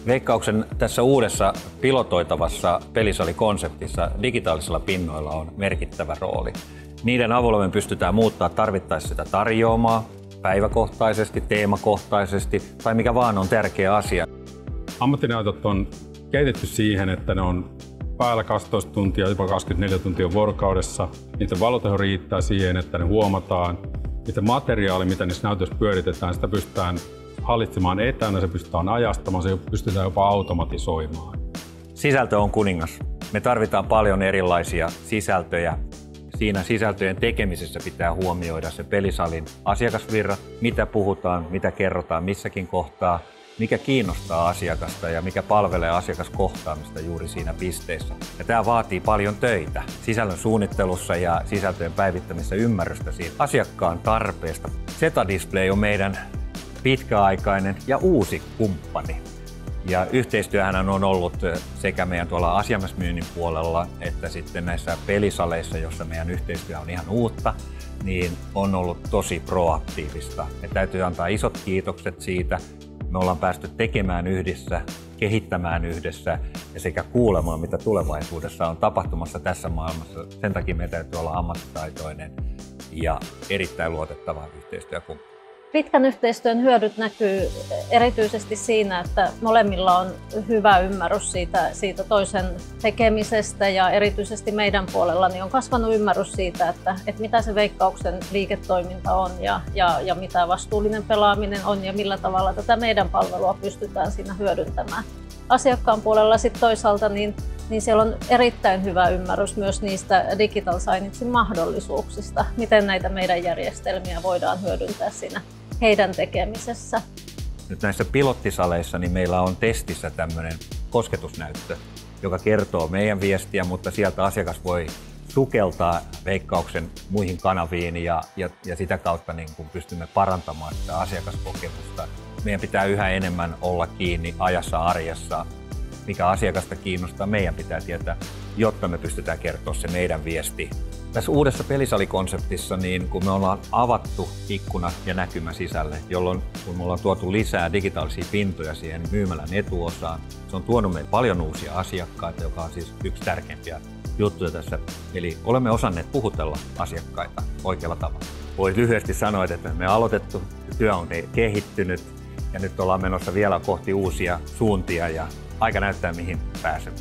Veikkauksen tässä uudessa pilotoitavassa pelisalikonseptissa digitaalisilla pinnoilla on merkittävä rooli. Niiden avulla me pystytään muuttamaan tarvittaessa sitä tarjoamaa päiväkohtaisesti, teemakohtaisesti tai mikä vaan on tärkeä asia. Ammattinäytöt on kehitetty siihen, että ne on päällä 12 tuntia, jopa 24 tuntia vuorokaudessa. Niiden valoteho riittää siihen, että ne huomataan. Niiden materiaali, mitä niissä näytöissä pyöritetään, sitä pystytään hallitsemaan etänä, se pystytään ajastamaan, se pystytään jopa automatisoimaan. Sisältö on kuningas. Me tarvitaan paljon erilaisia sisältöjä. Siinä sisältöjen tekemisessä pitää huomioida se pelisalin asiakasvirrat, mitä puhutaan, mitä kerrotaan missäkin kohtaa, mikä kiinnostaa asiakasta ja mikä palvelee asiakaskohtaamista juuri siinä pisteessä. Ja tämä vaatii paljon töitä sisällön suunnittelussa ja sisältöjen päivittämisessä ymmärrystä siitä asiakkaan tarpeesta. ZetaDisplay on meidän pitkäaikainen ja uusi kumppani. Ja yhteistyöhän on ollut sekä meidän tuolla asiakasmyynnin puolella että sitten näissä pelisaleissa, jossa meidän yhteistyö on ihan uutta, niin on ollut tosi proaktiivista. Me täytyy antaa isot kiitokset siitä. Me ollaan päästy tekemään yhdessä, kehittämään yhdessä ja sekä kuulemaan, mitä tulevaisuudessa on tapahtumassa tässä maailmassa. Sen takia meidän täytyy olla ammattitaitoinen ja erittäin luotettava yhteistyökumppani. Pitkän yhteistyön hyödyt näkyy erityisesti siinä, että molemmilla on hyvä ymmärrys siitä toisen tekemisestä ja erityisesti meidän puolella niin on kasvanut ymmärrys siitä, että mitä se Veikkauksen liiketoiminta on ja mitä vastuullinen pelaaminen on ja millä tavalla tätä meidän palvelua pystytään siinä hyödyntämään. Asiakkaan puolella sitten toisaalta niin siellä on erittäin hyvä ymmärrys myös niistä digital signagin mahdollisuuksista, miten näitä meidän järjestelmiä voidaan hyödyntää siinä heidän tekemisessä. Nyt näissä pilottisaleissa niin meillä on testissä tämmöinen kosketusnäyttö, joka kertoo meidän viestiä, mutta sieltä asiakas voi sukeltaa Veikkauksen muihin kanaviin ja sitä kautta niin kun pystymme parantamaan sitä asiakaskokemusta. Meidän pitää yhä enemmän olla kiinni ajassa arjessa, mikä asiakasta kiinnostaa, meidän pitää tietää, jotta me pystytään kertoa se meidän viesti. Tässä uudessa pelisalikonseptissa, niin kun me ollaan avattu ikkuna ja näkymä sisälle, jolloin kun me ollaan tuotu lisää digitaalisia pintoja siihen myymälän etuosaan, se on tuonut meille paljon uusia asiakkaita, joka on siis yksi tärkeimpiä juttuja tässä. Eli olemme osanneet puhutella asiakkaita oikealla tavalla. Voi lyhyesti sanoa, että me aloitettu, työ on kehittynyt ja nyt ollaan menossa vielä kohti uusia suuntia ja aika näyttää mihin pääsemme.